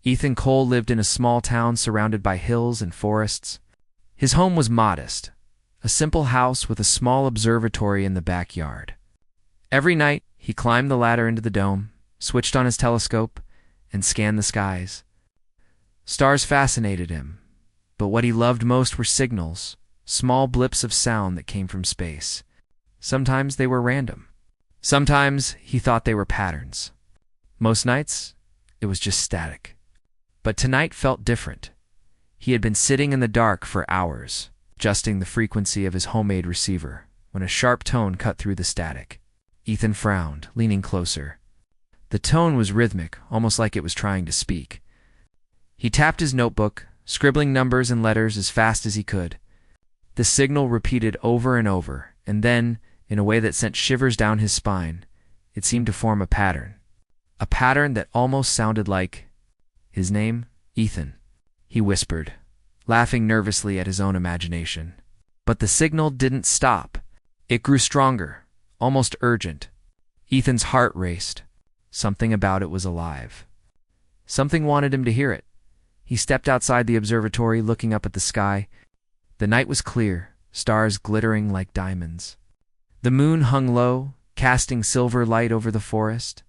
Ethan Cole lived in a small town surrounded by hills and forests. His home was modest, a simple house with a small observatory in the backyard. Every night, he climbed the ladder into the dome, switched on his telescope, and scanned the skies. Stars fascinated him, but what he loved most were signals, small blips of sound that came from space. Sometimes they were random. Sometimes he thought they were patterns. Most nights, it was just static. But tonight felt different. He had been sitting in the dark for hours, adjusting the frequency of his homemade receiver, when a sharp tone cut through the static. Ethan frowned, leaning closer. The tone was rhythmic, almost like it was trying to speak. He tapped his notebook, scribbling numbers and letters as fast as he could. The signal repeated over and over, and then, in a way that sent shivers down his spine, it seemed to form a pattern. A pattern that almost sounded like his name, Ethan, he whispered, laughing nervously at his own imagination. But the signal didn't stop. It grew stronger, almost urgent. Ethan's heart raced. Something about it was alive. Something wanted him to hear it. He stepped outside the observatory, looking up at the sky. The night was clear, stars glittering like diamonds. The moon hung low, casting silver light over the forest.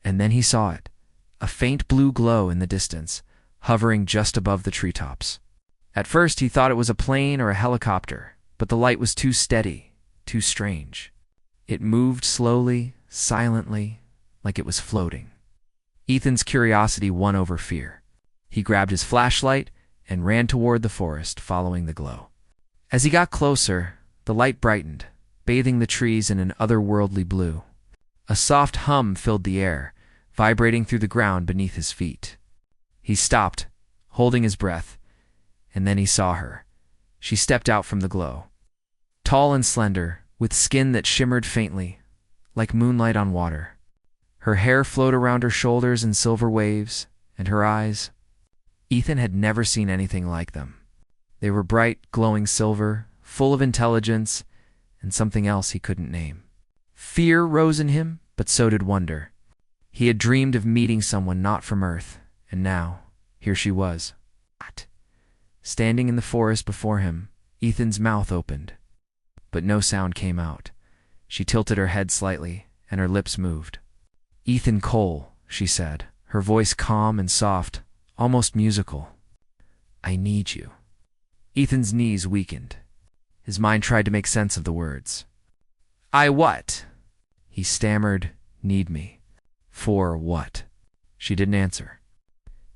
And then he saw it, a faint blue glow in the distance, hovering just above the treetops. At first he thought it was a plane or a helicopter, but the light was too steady, too strange. It moved slowly, silently, like it was floating. Ethan's curiosity won over fear. He grabbed his flashlight and ran toward the forest, following the glow. As he got closer, the light brightened, bathing the trees in an otherworldly blue. A soft hum filled the air, vibrating through the ground beneath his feet. He stopped, holding his breath, and then he saw her. She stepped out from the glow. Tall and slender, with skin that shimmered faintly, like moonlight on water. Her hair flowed around her shoulders in silver waves, and her eyes, Ethan had never seen anything like them. They were bright, glowing silver, full of intelligence, and something else he couldn't name. Fear rose in him, but so did wonder. He had dreamed of meeting someone not from Earth, and now, here she was. Standing in the forest before him, Ethan's mouth opened. But no sound came out. She tilted her head slightly, and her lips moved. "Ethan Cole," she said, her voice calm and soft, almost musical. "I need you." Ethan's knees weakened. His mind tried to make sense of the words. "I what?" He stammered, "Need me." "For what?" She didn't answer.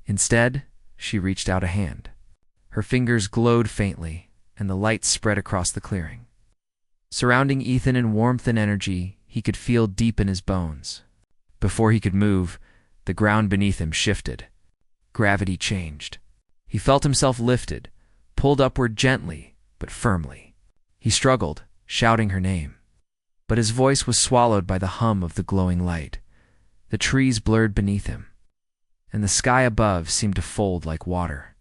Instead, she reached out a hand. Her fingers glowed faintly, and the light spread across the clearing. Surrounding Ethan in warmth and energy, he could feel deep in his bones. Before he could move, the ground beneath him shifted. Gravity changed. He felt himself lifted, pulled upward gently, but firmly. He struggled, shouting her name. But his voice was swallowed by the hum of the glowing light. The trees blurred beneath him, and the sky above seemed to fold like water.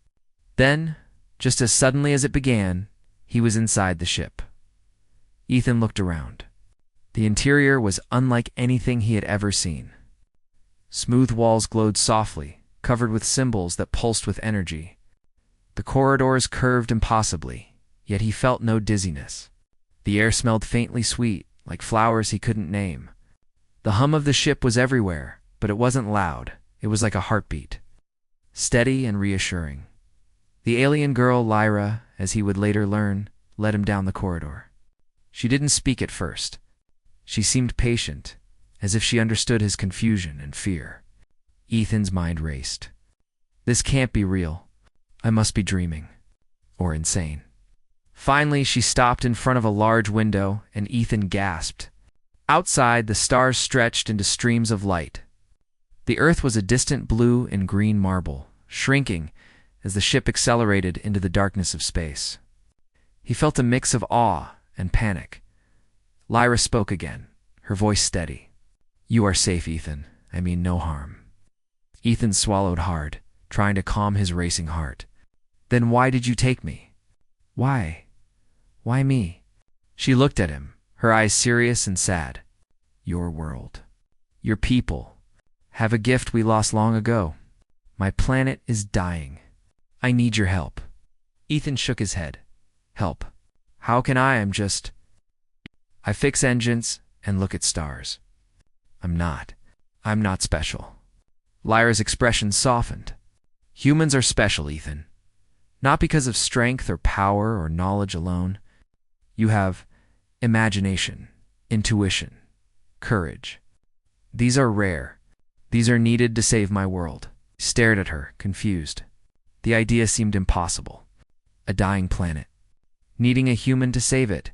Then, just as suddenly as it began, he was inside the ship. Ethan looked around. The interior was unlike anything he had ever seen. Smooth walls glowed softly, covered with symbols that pulsed with energy. The corridors curved impossibly, yet he felt no dizziness. The air smelled faintly sweet, like flowers he couldn't name. The hum of the ship was everywhere, but it wasn't loud. It was like a heartbeat, steady and reassuring. The alien girl, Lyra, as he would later learn, led him down the corridor. She didn't speak at first. She seemed patient, as if she understood his confusion and fear. Ethan's mind raced. This can't be real. I must be dreaming. Or insane. Finally, she stopped in front of a large window, and Ethan gasped. Outside, the stars stretched into streams of light. The earth was a distant blue and green marble, shrinking as the ship accelerated into the darkness of space. He felt a mix of awe and panic. Lyra spoke again, her voice steady. "You are safe, Ethan. I mean no harm." Ethan swallowed hard, trying to calm his racing heart. "Then why did you take me?" "Why? Why me?" She looked at him, her eyes serious and sad. "Your world. Your people. Have a gift we lost long ago. My planet is dying. I need your help. Ethan shook his head. Help? How can I fix engines and look at stars. I'm not special. Lyra's expression softened. Humans are special, Ethan. Not because of strength or power or knowledge alone. You have imagination, intuition, courage. These are rare. These are needed to save my world. He stared at her, confused. The idea seemed impossible. A dying planet. Needing a human to save it.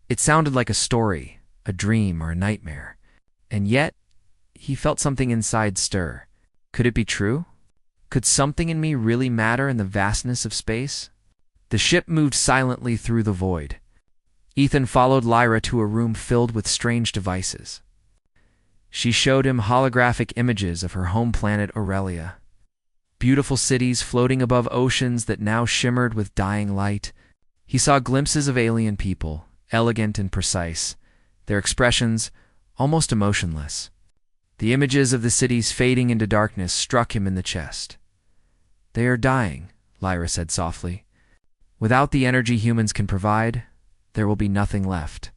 It sounded like a story, a dream, or a nightmare. And yet, he felt something inside stir. Could it be true? Could something in me really matter in the vastness of space? The ship moved silently through the void. Ethan followed Lyra to a room filled with strange devices. She showed him holographic images of her home planet Aurelia. Beautiful cities floating above oceans that now shimmered with dying light. He saw glimpses of alien people, elegant and precise, their expressions almost emotionless. The images of the cities fading into darkness struck him in the chest. They are dying, Lyra said softly. Without the energy humans can provide, there will be nothing left.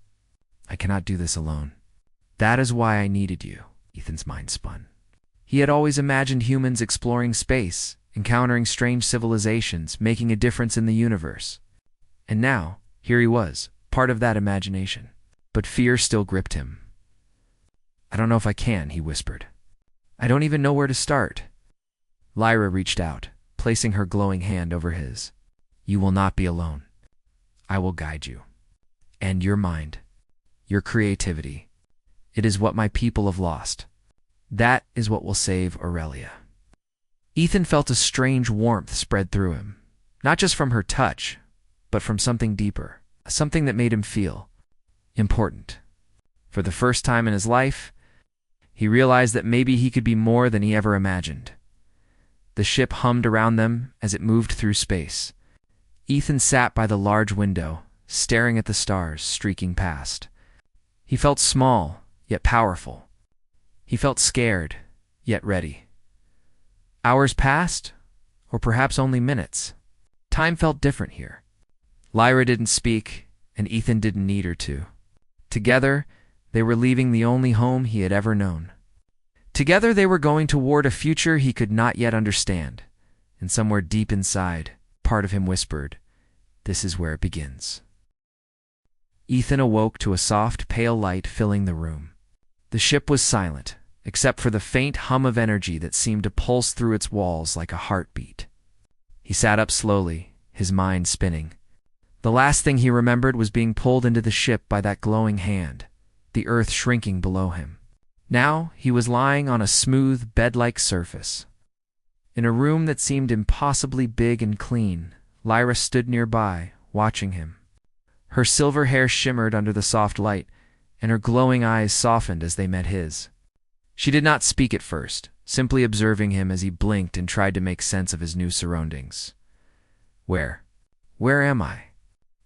I cannot do this alone. That is why I needed you, Ethan's mind spun. He had always imagined humans exploring space, encountering strange civilizations, making a difference in the universe. And now, here he was, part of that imagination. But fear still gripped him. I don't know if I can, he whispered. I don't even know where to start. Lyra reached out, placing her glowing hand over his. You will not be alone. I will guide you. And your mind, your creativity. It is what my people have lost. That is what will save Aurelia. Ethan felt a strange warmth spread through him, not just from her touch, but from something deeper, something that made him feel important. For the first time in his life, he realized that maybe he could be more than he ever imagined. The ship hummed around them as it moved through space. Ethan sat by the large window, staring at the stars streaking past. He felt small, yet powerful. He felt scared, yet ready. Hours passed, or perhaps only minutes. Time felt different here. Lyra didn't speak, and Ethan didn't need her to. Together, they were leaving the only home he had ever known. Together they were going toward a future he could not yet understand. And somewhere deep inside, part of him whispered, "This is where it begins." Ethan awoke to a soft, pale light filling the room. The ship was silent, except for the faint hum of energy that seemed to pulse through its walls like a heartbeat. He sat up slowly, his mind spinning. The last thing he remembered was being pulled into the ship by that glowing hand, the earth shrinking below him. Now he was lying on a smooth, bed-like surface. In a room that seemed impossibly big and clean, Lyra stood nearby, watching him. Her silver hair shimmered under the soft light, and her glowing eyes softened as they met his. She did not speak at first, simply observing him as he blinked and tried to make sense of his new surroundings. Where am I?"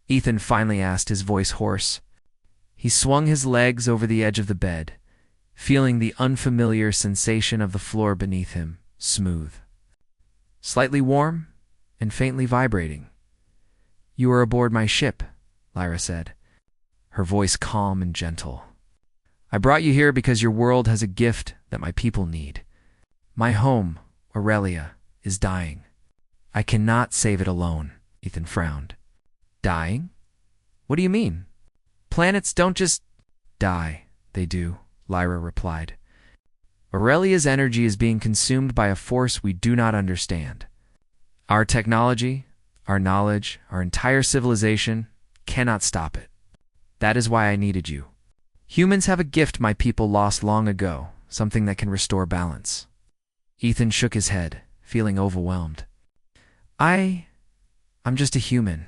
Ethan finally asked, his voice hoarse. He swung his legs over the edge of the bed, feeling the unfamiliar sensation of the floor beneath him, smooth, slightly warm, and faintly vibrating. "You are aboard my ship," Lyra said, her voice calm and gentle. "I brought you here because your world has a gift that my people need. My home, Aurelia, is dying. I cannot save it alone," Ethan frowned. "Dying? What do you mean? Planets don't just die." "They do," Lyra replied. "Aurelia's energy is being consumed by a force we do not understand. Our technology, our knowledge, our entire civilization cannot stop it. That is why I needed you. Humans have a gift my people lost long ago, something that can restore balance." Ethan shook his head, feeling overwhelmed. I'm just a human.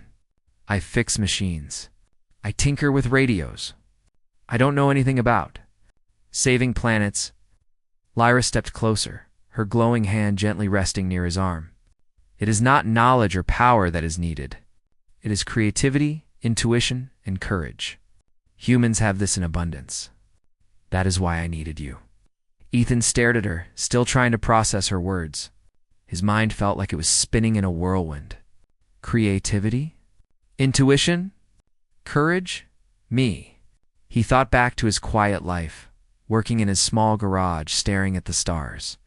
I fix machines. I tinker with radios. I don't know anything about saving planets." Lyra stepped closer, her glowing hand gently resting near his arm. "It is not knowledge or power that is needed. It is creativity, intuition, and courage. Humans have this in abundance. That is why I needed you." Ethan stared at her, still trying to process her words. His mind felt like it was spinning in a whirlwind. Creativity? Intuition? Courage? Me. He thought back to his quiet life, working in his small garage, staring at the stars.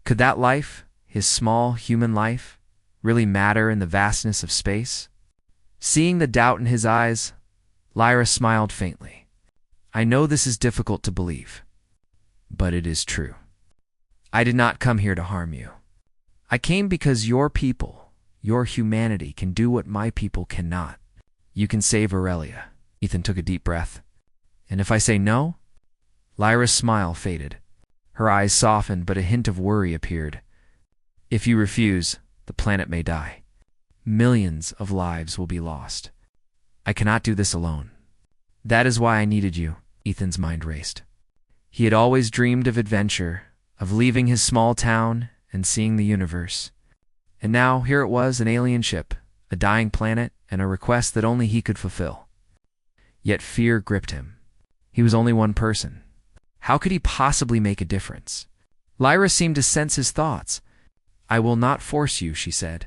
Could that life, his small human life, really matter in the vastness of space? Seeing the doubt in his eyes, Lyra smiled faintly. I know this is difficult to believe, but it is true. I did not come here to harm you. I came because your people, your humanity, can do what my people cannot. You can save Aurelia. Ethan took a deep breath. And if I say no? Lyra's smile faded. Her eyes softened, but a hint of worry appeared. If you refuse, the planet may die. Millions of lives will be lost. I cannot do this alone. That is why I needed you. Ethan's mind raced. He had always dreamed of adventure, of leaving his small town and seeing the universe. And now here it was, an alien ship, a dying planet, and a request that only he could fulfill. Yet fear gripped him. He was only one person. How could he possibly make a difference? Lyra seemed to sense his thoughts. I will not force you, she said.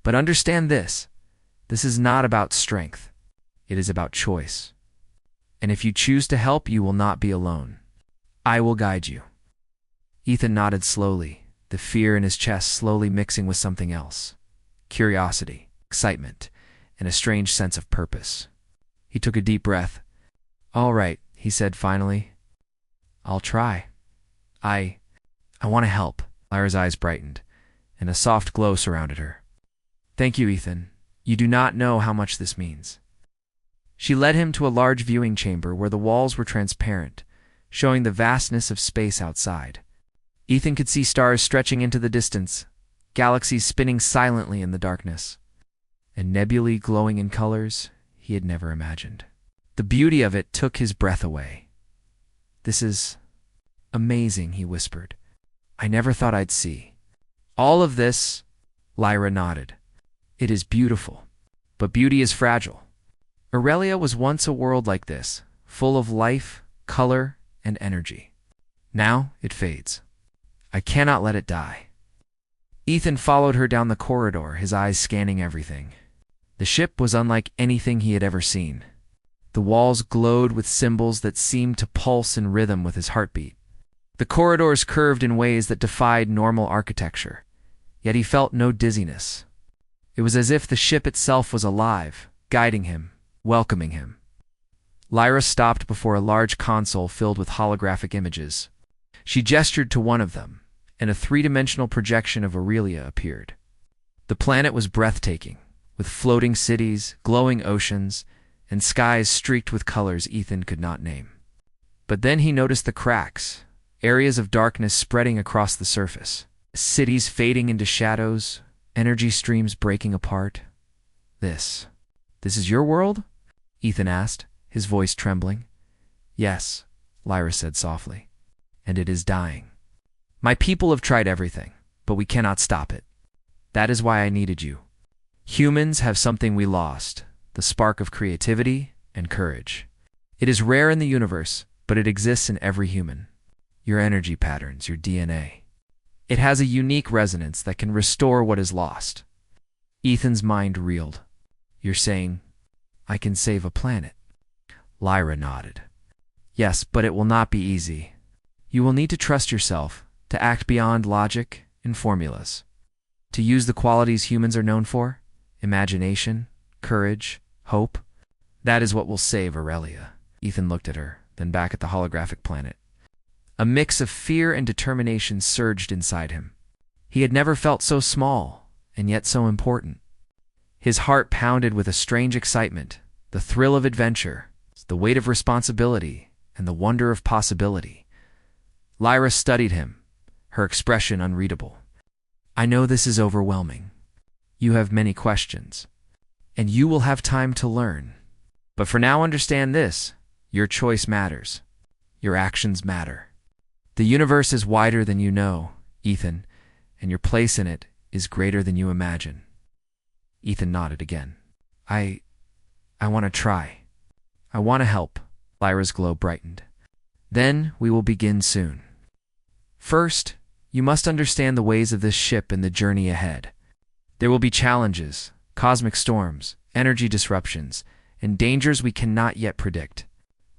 But understand this. This is not about strength. It is about choice. And if you choose to help, you will not be alone. I will guide you. Ethan nodded slowly, the fear in his chest slowly mixing with something else. Curiosity, excitement, and a strange sense of purpose. He took a deep breath. All right, he said finally. I'll try. I want to help. Lyra's eyes brightened, and a soft glow surrounded her. Thank you, Ethan. You do not know how much this means. She led him to a large viewing chamber where the walls were transparent, showing the vastness of space outside. Ethan could see stars stretching into the distance, galaxies spinning silently in the darkness, and nebulae glowing in colors he had never imagined. The beauty of it took his breath away. This is amazing, he whispered. I never thought I'd see. All of this, Lyra nodded. It is beautiful, but beauty is fragile. Aurelia was once a world like this, full of life, color, and energy. Now it fades. I cannot let it die. Ethan followed her down the corridor, his eyes scanning everything. The ship was unlike anything he had ever seen. The walls glowed with symbols that seemed to pulse in rhythm with his heartbeat. The corridors curved in ways that defied normal architecture, yet he felt no dizziness. It was as if the ship itself was alive, guiding him, welcoming him. Lyra stopped before a large console filled with holographic images. She gestured to one of them, and a three-dimensional projection of Aurelia appeared. The planet was breathtaking, with floating cities, glowing oceans, and skies streaked with colors Ethan could not name. But then he noticed the cracks, areas of darkness spreading across the surface, cities fading into shadows, energy streams breaking apart. This is your world? Ethan asked, his voice trembling. Yes, Lyra said softly, and it is dying. My people have tried everything, but we cannot stop it. That is why I needed you. Humans have something we lost, the spark of creativity and courage. It is rare in the universe, but it exists in every human. Your energy patterns, your DNA. It has a unique resonance that can restore what is lost. Ethan's mind reeled. You're saying, I can save a planet? Lyra nodded. Yes, but it will not be easy. You will need to trust yourself, to act beyond logic and formulas. To use the qualities humans are known for, imagination, courage, hope. That is what will save Aurelia. Ethan looked at her, then back at the holographic planet. A mix of fear and determination surged inside him. He had never felt so small, and yet so important. His heart pounded with a strange excitement, the thrill of adventure, the weight of responsibility, and the wonder of possibility. Lyra studied him, her expression unreadable. I know this is overwhelming. You have many questions, and you will have time to learn. But for now, understand this. Your choice matters. Your actions matter. The universe is wider than you know, Ethan, and your place in it is greater than you imagine. Ethan nodded again. I want to try. I want to help. Lyra's glow brightened. Then we will begin soon. First, you must understand the ways of this ship and the journey ahead. There will be challenges, cosmic storms, energy disruptions, and dangers we cannot yet predict.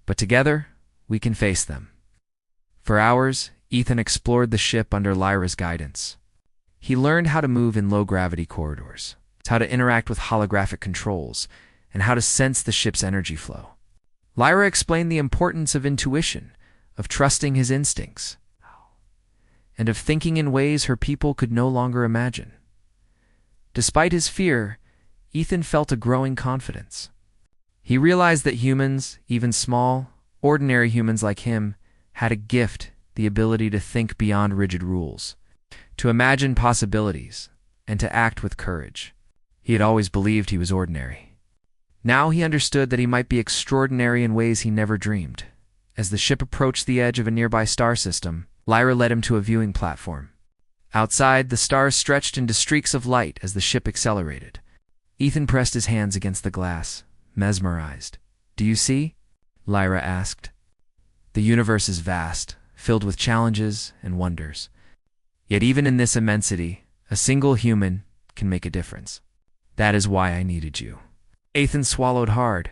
But together, we can face them. For hours, Ethan explored the ship under Lyra's guidance. He learned how to move in low-gravity corridors, how to interact with holographic controls, and how to sense the ship's energy flow. Lyra explained the importance of intuition, of trusting his instincts, and of thinking in ways her people could no longer imagine. Despite his fear, Ethan felt a growing confidence. He realized that humans, even small, ordinary humans like him, had a gift, the ability to think beyond rigid rules, to imagine possibilities, and to act with courage. He had always believed he was ordinary. Now he understood that he might be extraordinary in ways he never dreamed. As the ship approached the edge of a nearby star system, Lyra led him to a viewing platform. Outside, the stars stretched into streaks of light as the ship accelerated. Ethan pressed his hands against the glass, mesmerized. "Do you see?" Lyra asked. "The universe is vast, filled with challenges and wonders. Yet even in this immensity, a single human can make a difference. That is why I needed you." Ethan swallowed hard.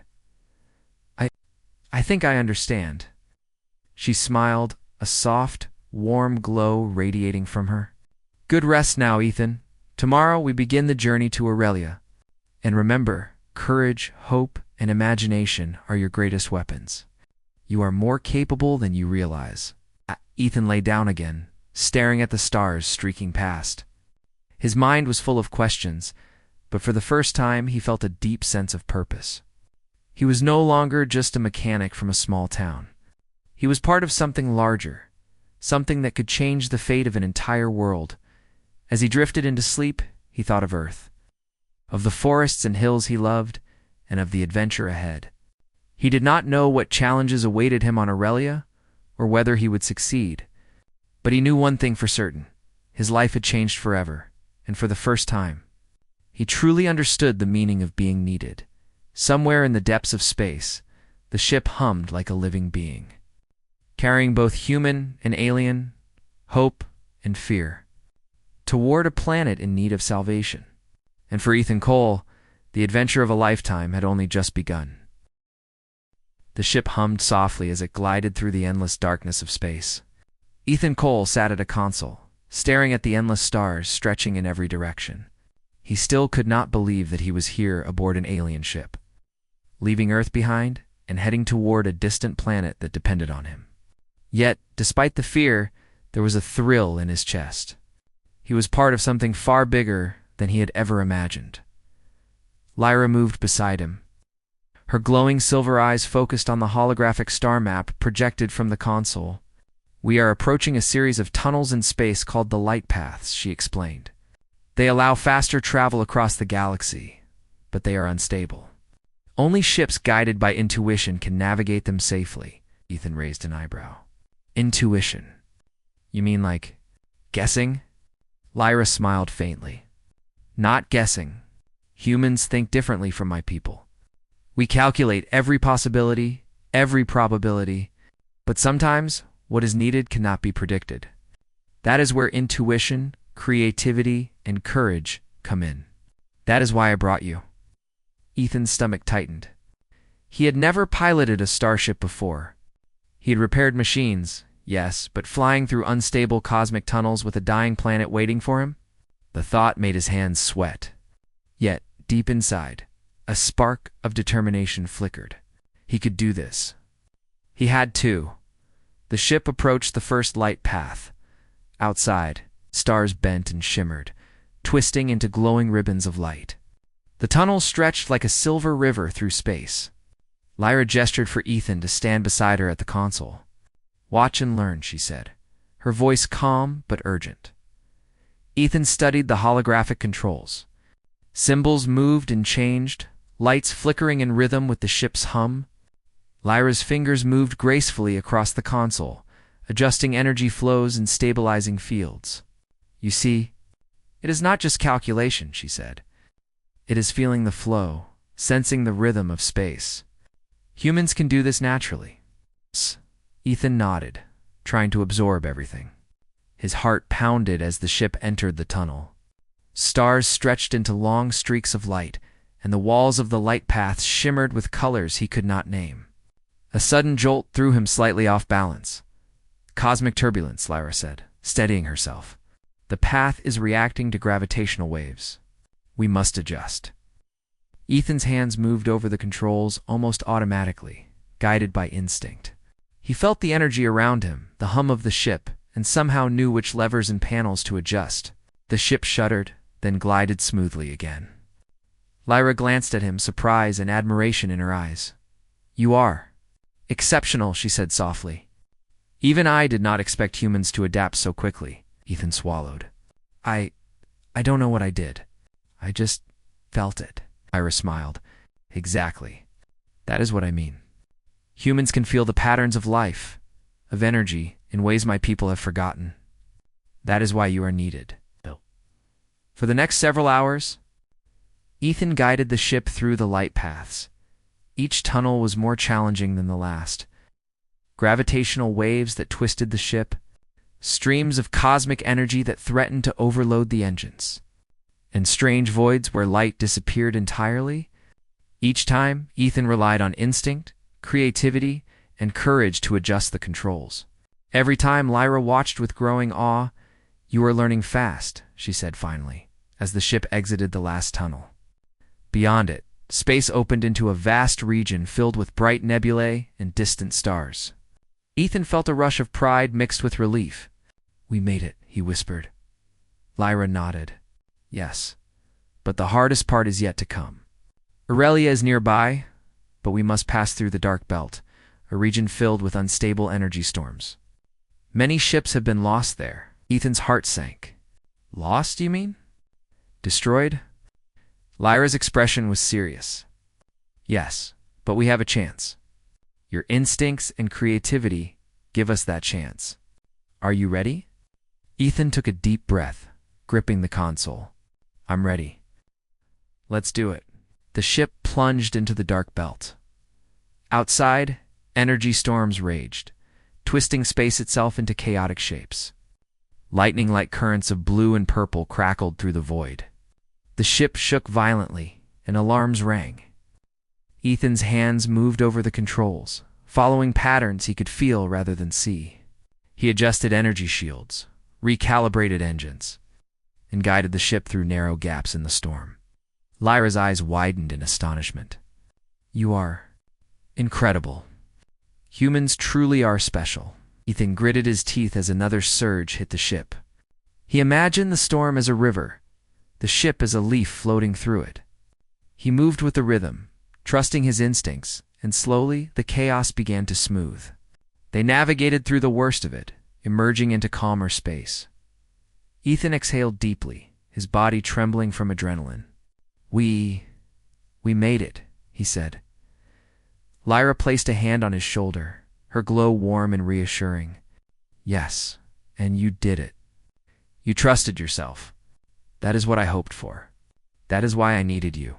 I think I understand." She smiled, a soft, warm glow radiating from her. "Good rest now, Ethan. Tomorrow we begin the journey to Aurelia. And remember, courage, hope, and imagination are your greatest weapons. You are more capable than you realize." Ethan lay down again, staring at the stars streaking past. His mind was full of questions, but for the first time he felt a deep sense of purpose. He was no longer just a mechanic from a small town. He was part of something larger, something that could change the fate of an entire world. As he drifted into sleep, he thought of Earth, of the forests and hills he loved, and of the adventure ahead. He did not know what challenges awaited him on Aurelia, or whether he would succeed. But he knew one thing for certain. His life had changed forever, and for the first time. He truly understood the meaning of being needed. Somewhere in the depths of space, the ship hummed like a living being, carrying both human and alien, hope and fear, toward a planet in need of salvation. And for Ethan Cole, the adventure of a lifetime had only just begun. The ship hummed softly as it glided through the endless darkness of space. Ethan Cole sat at a console, staring at the endless stars stretching in every direction. He still could not believe that he was here aboard an alien ship, leaving Earth behind and heading toward a distant planet that depended on him. Yet, despite the fear, there was a thrill in his chest. He was part of something far bigger than he had ever imagined. Lyra moved beside him. Her glowing silver eyes focused on the holographic star map projected from the console. "We are approaching a series of tunnels in space called the light paths," she explained. "They allow faster travel across the galaxy, but they are unstable. Only ships guided by intuition can navigate them safely." Ethan raised an eyebrow. "Intuition? You mean like guessing?" Lyra smiled faintly. "Not guessing. Humans think differently from my people. We calculate every possibility, every probability, but sometimes what is needed cannot be predicted. That is where intuition, creativity, and courage come in. That is why I brought you." Ethan's stomach tightened. He had never piloted a starship before. He had repaired machines, yes, but flying through unstable cosmic tunnels with a dying planet waiting for him? The thought made his hands sweat. Yet, deep inside, a spark of determination flickered. He could do this. He had to. The ship approached the first light path. Outside, stars bent and shimmered, twisting into glowing ribbons of light. The tunnel stretched like a silver river through space. Lyra gestured for Ethan to stand beside her at the console. "Watch and learn," she said, her voice calm but urgent. Ethan studied the holographic controls. Symbols moved and changed, lights flickering in rhythm with the ship's hum. Lyra's fingers moved gracefully across the console, adjusting energy flows and stabilizing fields. "You see, it is not just calculation," she said. "It is feeling the flow, sensing the rhythm of space. Humans can do this naturally." Ethan nodded, trying to absorb everything. His heart pounded as the ship entered the tunnel. Stars stretched into long streaks of light, and the walls of the light paths shimmered with colors he could not name. A sudden jolt threw him slightly off balance. "Cosmic turbulence," Lyra said, steadying herself. "The path is reacting to gravitational waves. We must adjust." Ethan's hands moved over the controls almost automatically, guided by instinct. He felt the energy around him, the hum of the ship, and somehow knew which levers and panels to adjust. The ship shuddered, then glided smoothly again. Lyra glanced at him, surprise and admiration in her eyes. "You are exceptional," she said softly. "Even I did not expect humans to adapt so quickly." Ethan swallowed. I don't know what I did. I just felt it." Lyra smiled. "Exactly. That is what I mean. Humans can feel the patterns of life, of energy, in ways my people have forgotten. That is why you are needed." For the next several hours, Ethan guided the ship through the light paths. Each tunnel was more challenging than the last. Gravitational waves that twisted the ship, streams of cosmic energy that threatened to overload the engines, and strange voids where light disappeared entirely. Each time, Ethan relied on instinct, creativity, and courage to adjust the controls. Every time, Lyra watched with growing awe. "You are learning fast," she said finally, as the ship exited the last tunnel. Beyond it, space opened into a vast region filled with bright nebulae and distant stars. Ethan felt a rush of pride mixed with relief. "We made it," he whispered. Lyra nodded. "Yes, but the hardest part is yet to come. Aurelia is nearby, but we must pass through the Dark Belt, a region filled with unstable energy storms. Many ships have been lost there." Ethan's heart sank. "Lost, you mean? Destroyed?" Lyra's expression was serious. "Yes, but we have a chance. Your instincts and creativity give us that chance. Are you ready?" Ethan took a deep breath, gripping the console. "I'm ready. Let's do it." The ship plunged into the dark belt. Outside, energy storms raged, twisting space itself into chaotic shapes. Lightning-like currents of blue and purple crackled through the void. The ship shook violently, and alarms rang. Ethan's hands moved over the controls, following patterns he could feel rather than see. He adjusted energy shields, recalibrated engines, and guided the ship through narrow gaps in the storm. Lyra's eyes widened in astonishment. "You are incredible. Humans truly are special." Ethan gritted his teeth as another surge hit the ship. He imagined the storm as a river, the ship as a leaf floating through it. He moved with the rhythm, trusting his instincts, and slowly the chaos began to smooth. They navigated through the worst of it, emerging into calmer space. Ethan exhaled deeply, his body trembling from adrenaline. We made it," he said. Lyra placed a hand on his shoulder, her glow warm and reassuring. "Yes, and you did it. You trusted yourself. That is what I hoped for. That is why I needed you."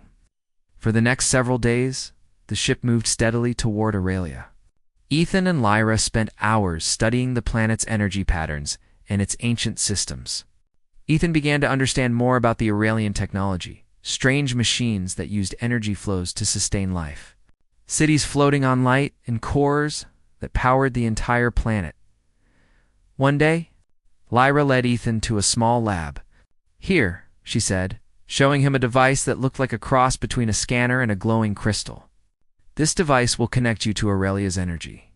For the next several days, the ship moved steadily toward Aurelia. Ethan and Lyra spent hours studying the planet's energy patterns and its ancient systems. Ethan began to understand more about the Aurelian technology, strange machines that used energy flows to sustain life. Cities floating on light and cores that powered the entire planet. One day, Lyra led Ethan to a small lab. "Here," she said, showing him a device that looked like a cross between a scanner and a glowing crystal. "This device will connect you to Aurelia's energy.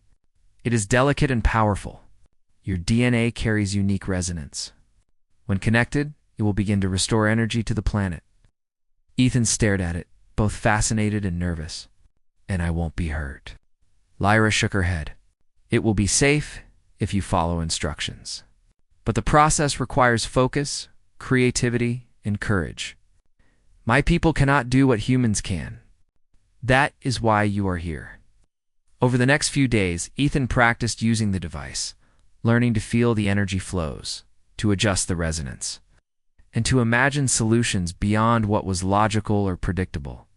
It is delicate and powerful. Your DNA carries unique resonance. When connected, it will begin to restore energy to the planet." Ethan stared at it, both fascinated and nervous. "And I won't be hurt." Lyra shook her head. "It will be safe if you follow instructions. But the process requires focus, creativity, and courage. My people cannot do what humans can. That is why you are here." Over the next few days, Ethan practiced using the device, learning to feel the energy flows, to adjust the resonance, and to imagine solutions beyond what was logical or predictable.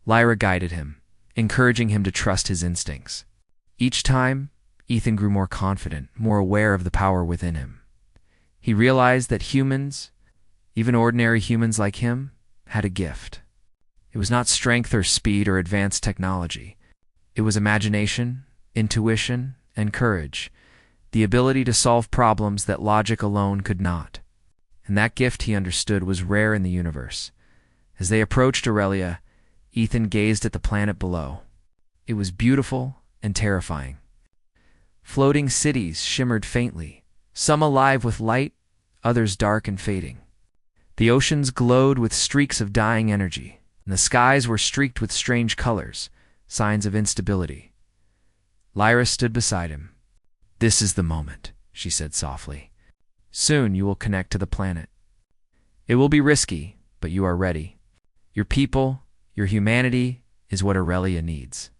Lyra guided him, encouraging him to trust his instincts. Each time, Ethan grew more confident, more aware of the power within him. He realized that humans, even ordinary humans like him, had a gift. It was not strength or speed or advanced technology. It was imagination, intuition, and courage, the ability to solve problems that logic alone could not. And that gift, he understood, was rare in the universe. As they approached Aurelia, Ethan gazed at the planet below. It was beautiful and terrifying. Floating cities shimmered faintly, some alive with light, others dark and fading. The oceans glowed with streaks of dying energy, and the skies were streaked with strange colors, signs of instability. Lyra stood beside him. "This is the moment," she said softly. "Soon you will connect to the planet. It will be risky, but you are ready. Your people, your humanity, is what Aurelia needs."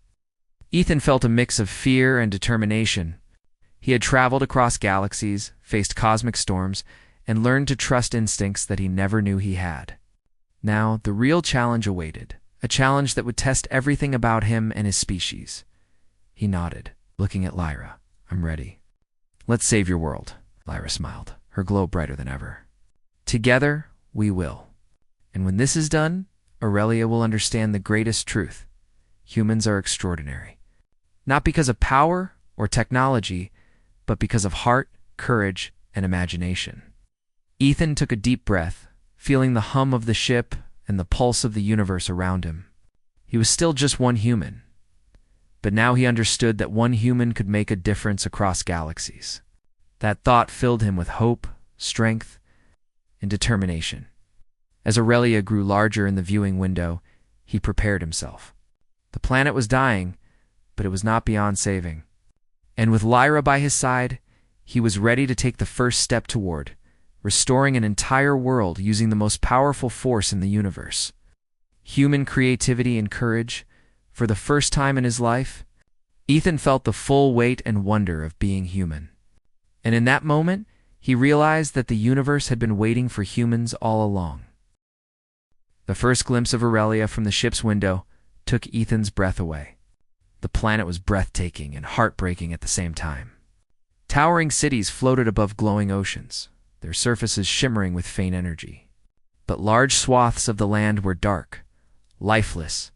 Ethan felt a mix of fear and determination. He had traveled across galaxies, faced cosmic storms, and learned to trust instincts that he never knew he had. Now, the real challenge awaited, a challenge that would test everything about him and his species. He nodded, looking at Lyra. "I'm ready." "Let's save your world," Lyra smiled, her glow brighter than ever. "Together, we will. And when this is done, Aurelia will understand the greatest truth. Humans are extraordinary. Not because of power or technology, but because of heart, courage, and imagination." Ethan took a deep breath, feeling the hum of the ship and the pulse of the universe around him. He was still just one human, but now he understood that one human could make a difference across galaxies. That thought filled him with hope, strength, and determination. As Aurelia grew larger in the viewing window, he prepared himself. The planet was dying, but it was not beyond saving. And with Lyra by his side, he was ready to take the first step toward restoring an entire world using the most powerful force in the universe. Human creativity and courage. For the first time in his life, Ethan felt the full weight and wonder of being human. And in that moment, he realized that the universe had been waiting for humans all along. The first glimpse of Aurelia from the ship's window took Ethan's breath away. The planet was breathtaking and heartbreaking at the same time. Towering cities floated above glowing oceans, their surfaces shimmering with faint energy. But large swaths of the land were dark, lifeless,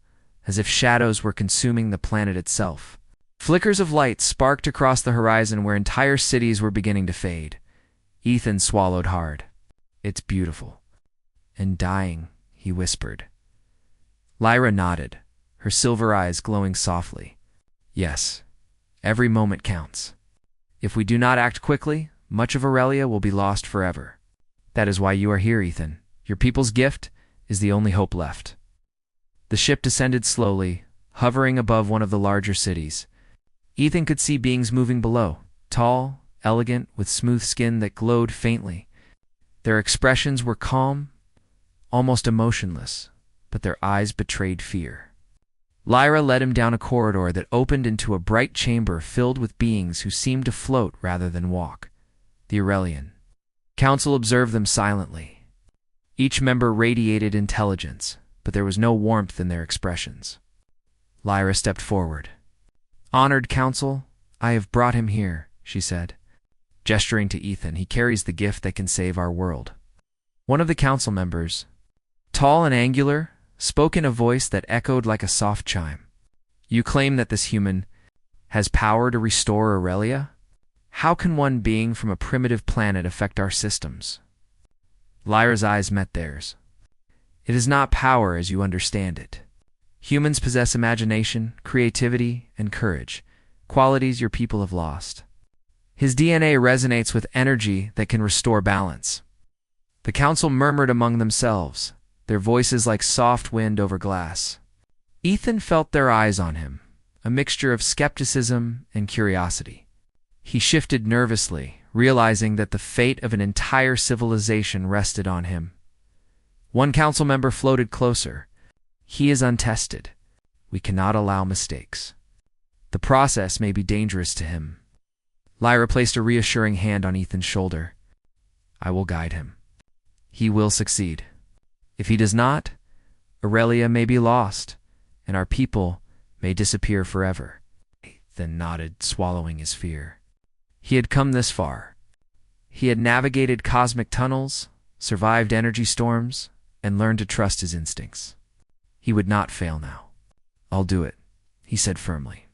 as if shadows were consuming the planet itself. Flickers of light sparked across the horizon where entire cities were beginning to fade. Ethan swallowed hard. "It's beautiful. And dying," he whispered. Lyra nodded, her silver eyes glowing softly. "Yes, every moment counts. If we do not act quickly, much of Aurelia will be lost forever. That is why you are here, Ethan. Your people's gift is the only hope left." The ship descended slowly, hovering above one of the larger cities. Ethan could see beings moving below, tall, elegant, with smooth skin that glowed faintly. Their expressions were calm, almost emotionless, but their eyes betrayed fear. Lyra led him down a corridor that opened into a bright chamber filled with beings who seemed to float rather than walk. The Aurelian Council observed them silently. Each member radiated intelligence, but there was no warmth in their expressions. Lyra stepped forward. "Honored Council, I have brought him here," she said. Gesturing to Ethan, "He carries the gift that can save our world." One of the council members, tall and angular, spoke in a voice that echoed like a soft chime. "You claim that this human has power to restore Aurelia? How can one being from a primitive planet affect our systems?" Lyra's eyes met theirs. "It is not power as you understand it. Humans possess imagination, creativity, and courage, qualities your people have lost. His DNA resonates with energy that can restore balance." The council murmured among themselves, their voices like soft wind over glass. Ethan felt their eyes on him, a mixture of skepticism and curiosity. He shifted nervously, realizing that the fate of an entire civilization rested on him. One council member floated closer. "He is untested. We cannot allow mistakes. The process may be dangerous to him." Lyra placed a reassuring hand on Ethan's shoulder. "I will guide him. He will succeed. If he does not, Aurelia may be lost, and our people may disappear forever." Ethan nodded, swallowing his fear. He had come this far. He had navigated cosmic tunnels, survived energy storms, and learned to trust his instincts. He would not fail now. "I'll do it," he said firmly.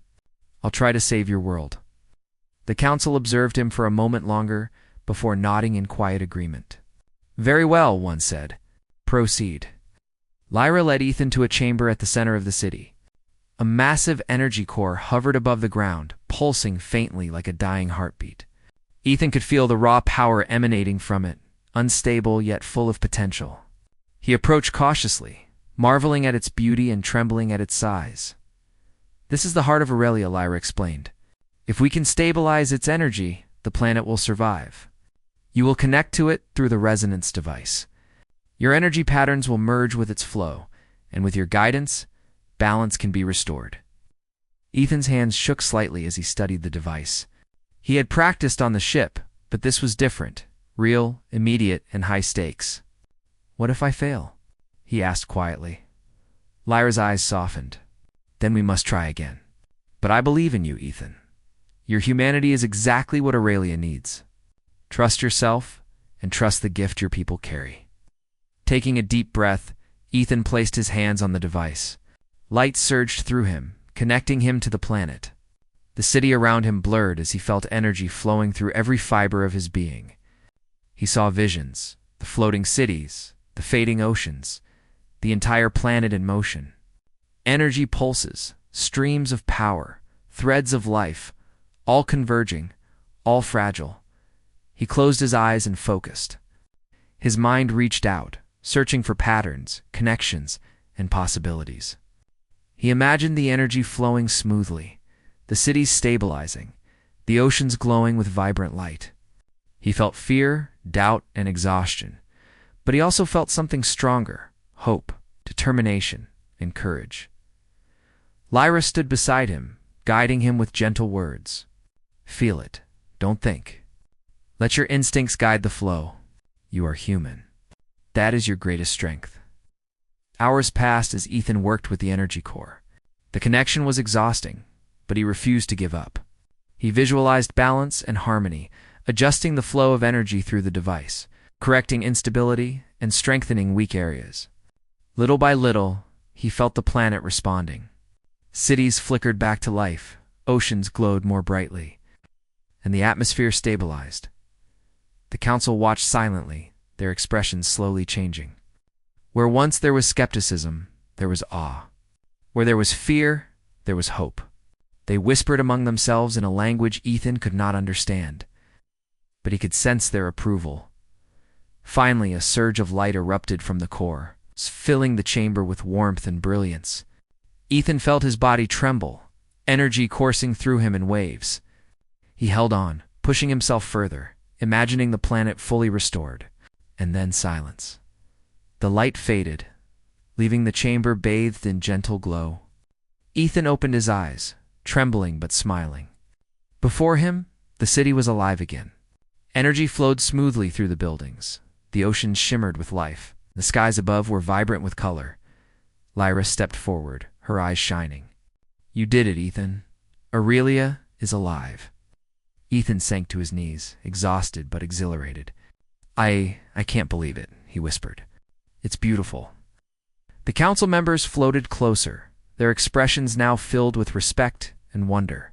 "I'll try to save your world." The council observed him for a moment longer before nodding in quiet agreement. "Very well," one said. "Proceed." Lyra led Ethan to a chamber at the center of the city. A massive energy core hovered above the ground, pulsing faintly like a dying heartbeat. Ethan could feel the raw power emanating from it, unstable yet full of potential. He approached cautiously, marveling at its beauty and trembling at its size. "This is the heart of Aurelia," Lyra explained. "If we can stabilize its energy, the planet will survive. You will connect to it through the resonance device. Your energy patterns will merge with its flow, and with your guidance, balance can be restored." Ethan's hands shook slightly as he studied the device. He had practiced on the ship, but this was different, real, immediate, and high stakes. "What if I fail?" he asked quietly. Lyra's eyes softened. "Then we must try again. But I believe in you, Ethan. Your humanity is exactly what Aurelia needs. Trust yourself, and trust the gift your people carry." Taking a deep breath, Ethan placed his hands on the device. Light surged through him, connecting him to the planet. The city around him blurred as he felt energy flowing through every fiber of his being. He saw visions, the floating cities, the fading oceans, the entire planet in motion. Energy pulses, streams of power, threads of life, all converging, all fragile. He closed his eyes and focused. His mind reached out, searching for patterns, connections, and possibilities. He imagined the energy flowing smoothly, the cities stabilizing, the oceans glowing with vibrant light. He felt fear, doubt, and exhaustion, but he also felt something stronger: hope, determination, and courage. Lyra stood beside him, guiding him with gentle words. "Feel it. Don't think. Let your instincts guide the flow. You are human. That is your greatest strength." Hours passed as Ethan worked with the energy core. The connection was exhausting, but he refused to give up. He visualized balance and harmony, adjusting the flow of energy through the device, correcting instability and strengthening weak areas. Little by little, he felt the planet responding. Cities flickered back to life, oceans glowed more brightly, and the atmosphere stabilized. The council watched silently, their expressions slowly changing. Where once there was skepticism, there was awe. Where there was fear, there was hope. They whispered among themselves in a language Ethan could not understand, but he could sense their approval. Finally, a surge of light erupted from the core, filling the chamber with warmth and brilliance. Ethan felt his body tremble, energy coursing through him in waves. He held on, pushing himself further, imagining the planet fully restored. And then silence. The light faded, leaving the chamber bathed in gentle glow. Ethan opened his eyes, trembling but smiling. Before him, the city was alive again. Energy flowed smoothly through the buildings. The oceans shimmered with life. The skies above were vibrant with color. Lyra stepped forward, her eyes shining. "You did it, Ethan. Aurelia is alive." Ethan sank to his knees, exhausted but exhilarated. I can't believe it," he whispered. "It's beautiful." The council members floated closer, their expressions now filled with respect and wonder.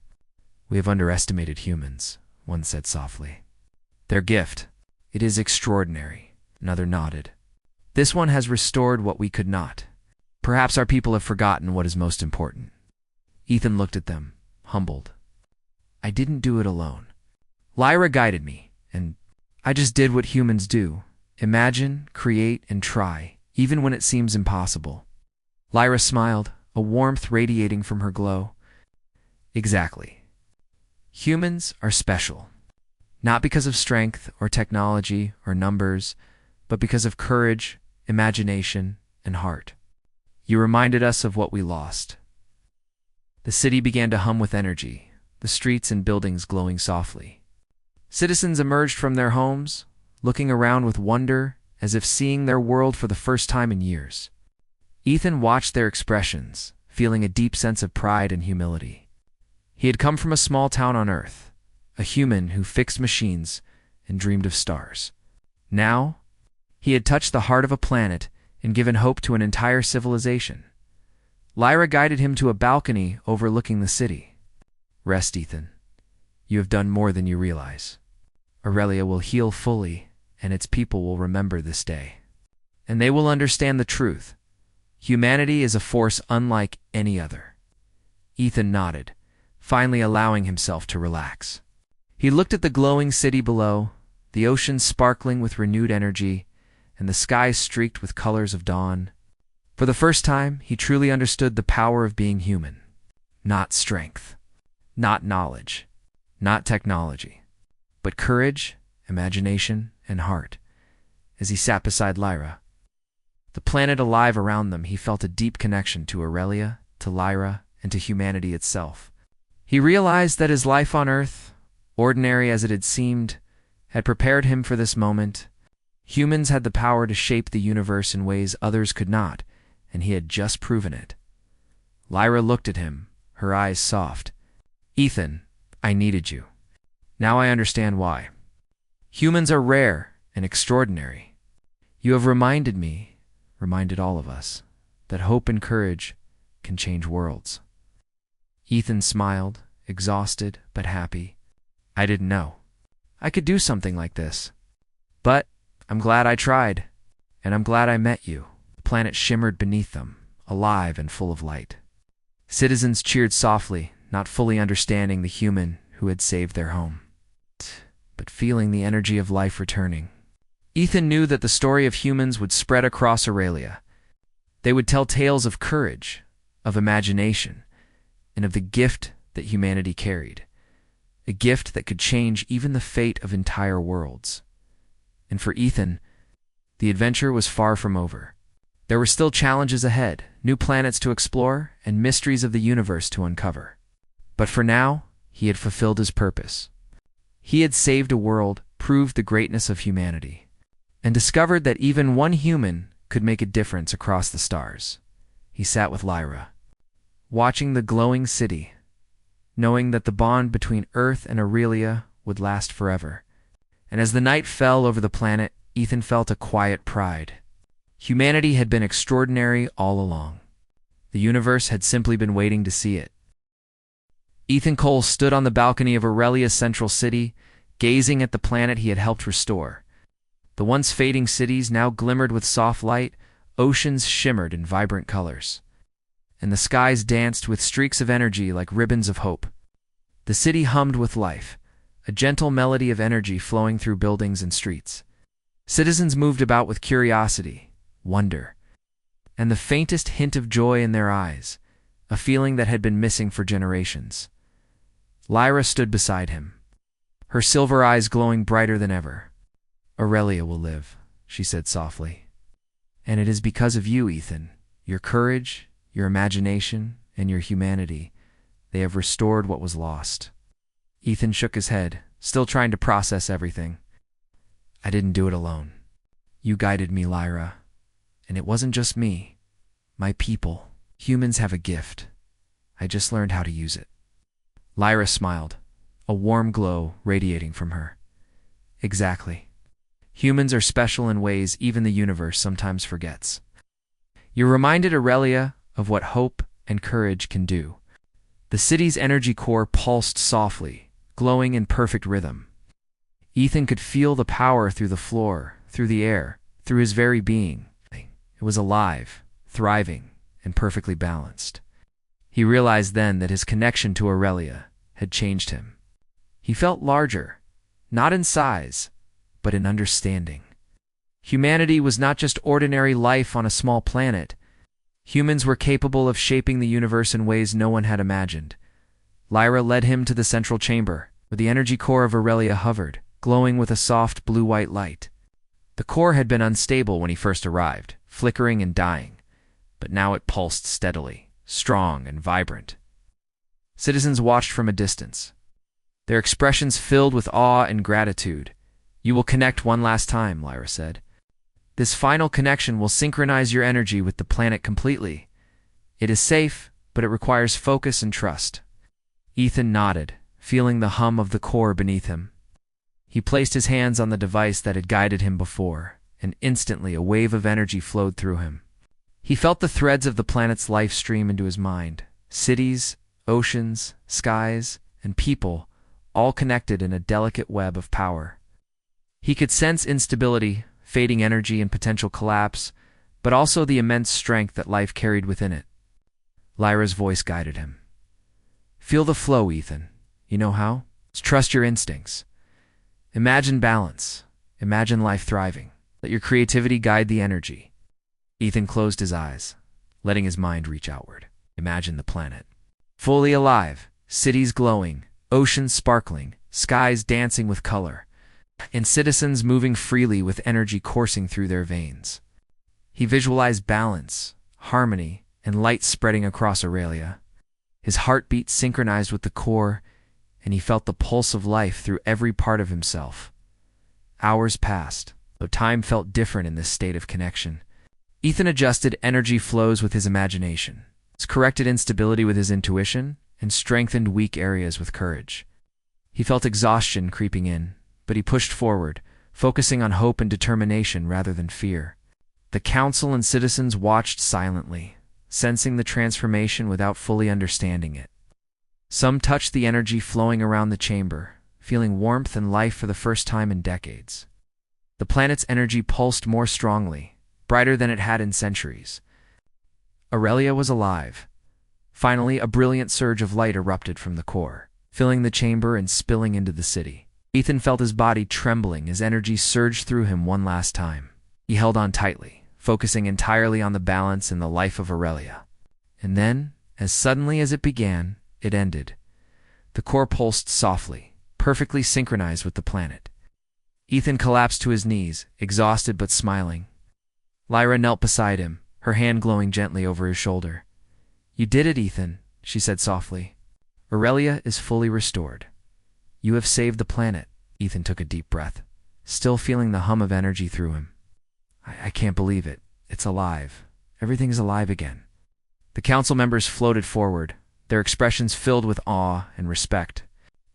"We have underestimated humans," one said softly. "Their gift, it is extraordinary," another nodded. "This one has restored what we could not. Perhaps our people have forgotten what is most important." Ethan looked at them, humbled. "I didn't do it alone. Lyra guided me, and I just did what humans do: imagine, create, and try, even when it seems impossible." Lyra smiled, a warmth radiating from her glow. "Exactly. Humans are special, not because of strength or technology or numbers, but because of courage, imagination, and heart. You reminded us of what we lost." The city began to hum with energy, the streets and buildings glowing softly. Citizens emerged from their homes, looking around with wonder, as if seeing their world for the first time in years. Ethan watched their expressions, feeling a deep sense of pride and humility. He had come from a small town on Earth, a human who fixed machines and dreamed of stars. Now, he had touched the heart of a planet and given hope to an entire civilization. Lyra guided him to a balcony overlooking the city. "Rest, Ethan. You have done more than you realize. Aurelia will heal fully, and its people will remember this day. And they will understand the truth. Humanity is a force unlike any other." Ethan nodded, finally allowing himself to relax. He looked at the glowing city below, the ocean sparkling with renewed energy, and the sky streaked with colors of dawn. For the first time, he truly understood the power of being human. Not strength, not knowledge, not technology, but courage, imagination, and heart. As he sat beside Lyra, the planet alive around them, he felt a deep connection to Aurelia, to Lyra, and to humanity itself. He realized that his life on Earth, ordinary as it had seemed, had prepared him for this moment. Humans had the power to shape the universe in ways others could not, and he had just proven it. Lyra looked at him, her eyes soft. "Ethan, I needed you. Now I understand why. Humans are rare and extraordinary. You have reminded me, reminded all of us, that hope and courage can change worlds." Ethan smiled, exhausted but happy. "I didn't know I could do something like this. But I'm glad I tried, and I'm glad I met you." The planet shimmered beneath them, alive and full of light. Citizens cheered softly, not fully understanding the human who had saved their home, but feeling the energy of life returning. Ethan knew that the story of humans would spread across Aurelia. They would tell tales of courage, of imagination, and of the gift that humanity carried, a gift that could change even the fate of entire worlds. And for Ethan, the adventure was far from over. There were still challenges ahead, new planets to explore, and mysteries of the universe to uncover. But for now, he had fulfilled his purpose. He had saved a world, proved the greatness of humanity, and discovered that even one human could make a difference across the stars. He sat with Lyra, watching the glowing city, knowing that the bond between Earth and Aurelia would last forever. And as the night fell over the planet, Ethan felt a quiet pride. Humanity had been extraordinary all along. The universe had simply been waiting to see it. Ethan Cole stood on the balcony of Aurelia's central city, gazing at the planet he had helped restore. The once fading cities now glimmered with soft light, oceans shimmered in vibrant colors, and the skies danced with streaks of energy like ribbons of hope. The city hummed with life, a gentle melody of energy flowing through buildings and streets. Citizens moved about with curiosity, wonder, and the faintest hint of joy in their eyes, a feeling that had been missing for generations. Lyra stood beside him, her silver eyes glowing brighter than ever. "Aurelia will live," she said softly. "And it is because of you, Ethan, your courage, your imagination, and your humanity. They have restored what was lost." Ethan shook his head, still trying to process everything. "I didn't do it alone. You guided me, Lyra. And it wasn't just me. My people. Humans have a gift. I just learned how to use it." Lyra smiled, a warm glow radiating from her. "Exactly. Humans are special in ways even the universe sometimes forgets. You reminded Aurelia of what hope and courage can do." The city's energy core pulsed softly, glowing in perfect rhythm. Ethan could feel the power through the floor, through the air, through his very being. It was alive, thriving, and perfectly balanced. He realized then that his connection to Aurelia had changed him. He felt larger, not in size, but in understanding. Humanity was not just ordinary life on a small planet. Humans were capable of shaping the universe in ways no one had imagined. Lyra led him to the central chamber, where the energy core of Aurelia hovered, glowing with a soft blue-white light. The core had been unstable when he first arrived, flickering and dying, but now it pulsed steadily, strong and vibrant. Citizens watched from a distance, their expressions filled with awe and gratitude. "You will connect one last time," Lyra said. "This final connection will synchronize your energy with the planet completely. It is safe, but it requires focus and trust." Ethan nodded, feeling the hum of the core beneath him. He placed his hands on the device that had guided him before, and instantly a wave of energy flowed through him. He felt the threads of the planet's life stream into his mind. Cities, oceans, skies, and people, all connected in a delicate web of power. He could sense instability, fading energy, and potential collapse, but also the immense strength that life carried within it. Lyra's voice guided him. Feel the flow, Ethan. You know how? Trust your instincts. Imagine balance. Imagine life thriving. Let your creativity guide the energy. Ethan closed his eyes, letting his mind reach outward. Imagine the planet. Fully alive, cities glowing, oceans sparkling, skies dancing with color, and citizens moving freely with energy coursing through their veins. He visualized balance, harmony, and light spreading across Aurelia. His heartbeat synchronized with the core, and he felt the pulse of life through every part of himself. Hours passed, though time felt different in this state of connection. Ethan adjusted energy flows with his imagination, corrected instability with his intuition, and strengthened weak areas with courage. He felt exhaustion creeping in, but he pushed forward, focusing on hope and determination rather than fear. The council and citizens watched silently, sensing the transformation without fully understanding it. Some touched the energy flowing around the chamber, feeling warmth and life for the first time in decades. The planet's energy pulsed more strongly, brighter than it had in centuries. Aurelia was alive. Finally, a brilliant surge of light erupted from the core, filling the chamber and spilling into the city. Ethan felt his body trembling as energy surged through him one last time. He held on tightly, focusing entirely on the balance and the life of Aurelia. And then, as suddenly as it began, it ended. The core pulsed softly, perfectly synchronized with the planet. Ethan collapsed to his knees, exhausted but smiling. Lyra knelt beside him, her hand glowing gently over his shoulder. You did it, Ethan, she said softly. Aurelia is fully restored. You have saved the planet. Ethan took a deep breath, still feeling the hum of energy through him. I can't believe it. It's alive. Everything's alive again. The council members floated forward, their expressions filled with awe and respect.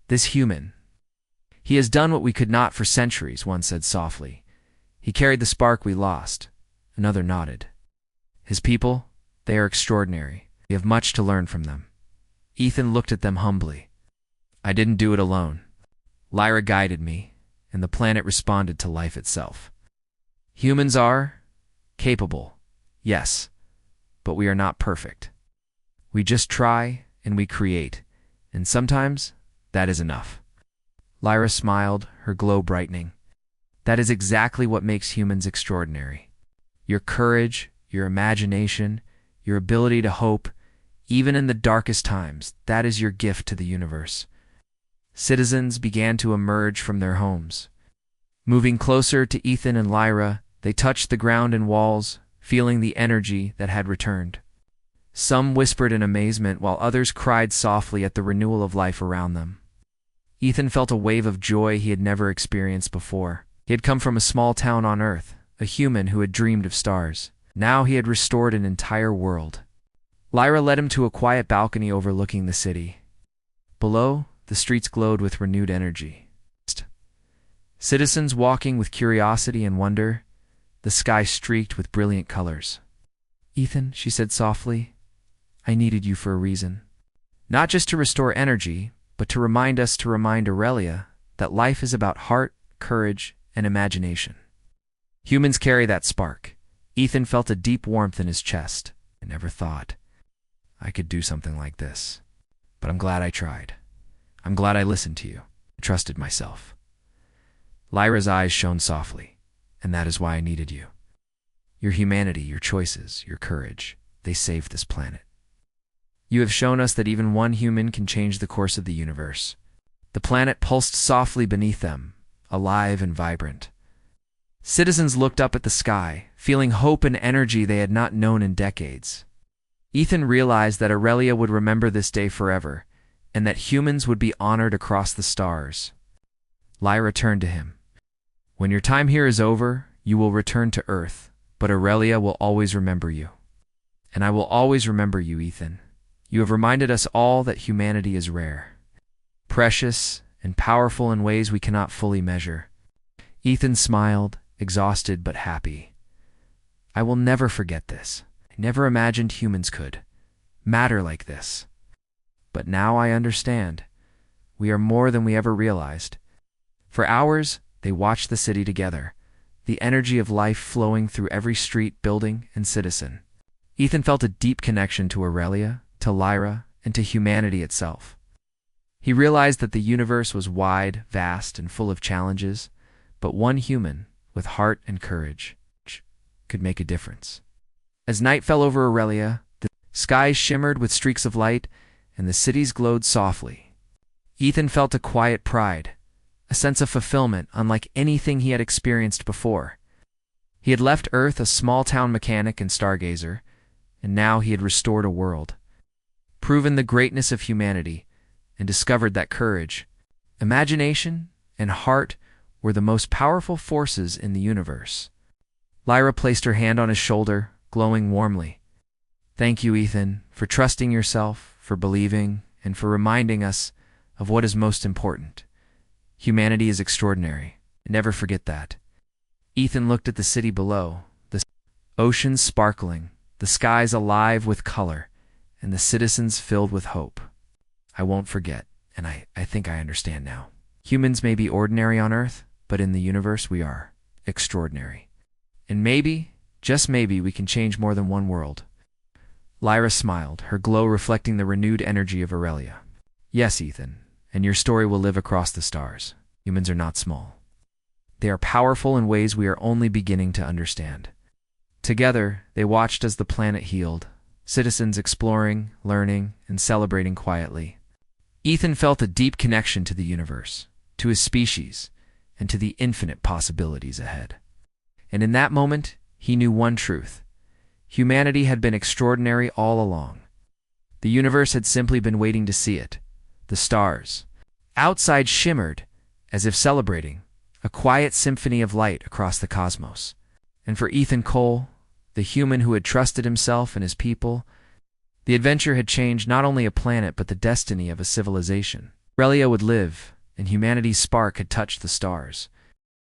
This human. He has done what we could not for centuries, one said softly. He carried the spark we lost. Another nodded. His people, they are extraordinary. We have much to learn from them. Ethan looked at them humbly. I didn't do it alone. Lyra guided me, and the planet responded to life itself. Humans are capable, yes, but we are not perfect. We just try and we create, and sometimes that is enough. Lyra smiled, her glow brightening. That is exactly what makes humans extraordinary. Your courage, your imagination, your ability to hope, even in the darkest times, that is your gift to the universe. Citizens began to emerge from their homes. Moving closer to Ethan and Lyra, they touched the ground and walls, feeling the energy that had returned. Some whispered in amazement, while others cried softly at the renewal of life around them. Ethan felt a wave of joy he had never experienced before. He had come from a small town on Earth, a human who had dreamed of stars. Now he had restored an entire world. Lyra led him to a quiet balcony overlooking the city. Below, the streets glowed with renewed energy. Citizens walking with curiosity and wonder, the sky streaked with brilliant colors. Ethan, she said softly, I needed you for a reason. Not just to restore energy, but to remind Aurelia that life is about heart, courage, and imagination. Humans carry that spark. Ethan felt a deep warmth in his chest. I never thought I could do something like this. But I'm glad I tried. I'm glad I listened to you. I trusted myself. Lyra's eyes shone softly, and that is why I needed you. Your humanity, your choices, your courage, they saved this planet. You have shown us that even one human can change the course of the universe. The planet pulsed softly beneath them, alive and vibrant. Citizens looked up at the sky, feeling hope and energy they had not known in decades. Ethan realized that Aurelia would remember this day forever, and that humans would be honored across the stars. Lyra turned to him. When your time here is over, you will return to Earth, but Aurelia will always remember you. And I will always remember you, Ethan. You have reminded us all that humanity is rare, precious, and powerful in ways we cannot fully measure. Ethan smiled, exhausted but happy. I will never forget this. I never imagined humans could matter like this. But now I understand. We are more than we ever realized. For hours, they watched the city together, the energy of life flowing through every street, building, and citizen. Ethan felt a deep connection to Aurelia, to Lyra, and to humanity itself. He realized that the universe was wide, vast, and full of challenges, but one human, with heart and courage, could make a difference. As night fell over Aurelia, the skies shimmered with streaks of light, and the cities glowed softly. Ethan felt a quiet pride, a sense of fulfillment unlike anything he had experienced before. He had left Earth a small-town mechanic and stargazer, and now he had restored a world, proven the greatness of humanity, and discovered that courage, imagination, and heart were the most powerful forces in the universe. Lyra placed her hand on his shoulder, glowing warmly. Thank you, Ethan, for trusting yourself, for believing, and for reminding us of what is most important. Humanity is extraordinary. Never forget that. Ethan looked at the city below, the oceans sparkling, the skies alive with color, and the citizens filled with hope. I won't forget, and I think I understand now. Humans may be ordinary on Earth, but in the universe we are extraordinary. And maybe, just maybe, we can change more than one world. Lyra smiled, her glow reflecting the renewed energy of Aurelia. Yes, Ethan, and your story will live across the stars. Humans are not small. They are powerful in ways we are only beginning to understand. Together, they watched as the planet healed, citizens exploring, learning, and celebrating quietly. Ethan felt a deep connection to the universe, to his species, and to the infinite possibilities ahead. And in that moment, he knew one truth. Humanity had been extraordinary all along. The universe had simply been waiting to see it. The stars outside shimmered, as if celebrating, a quiet symphony of light across the cosmos. And for Ethan Cole, the human who had trusted himself and his people, the adventure had changed not only a planet but the destiny of a civilization. Aurelia would live, and humanity's spark had touched the stars.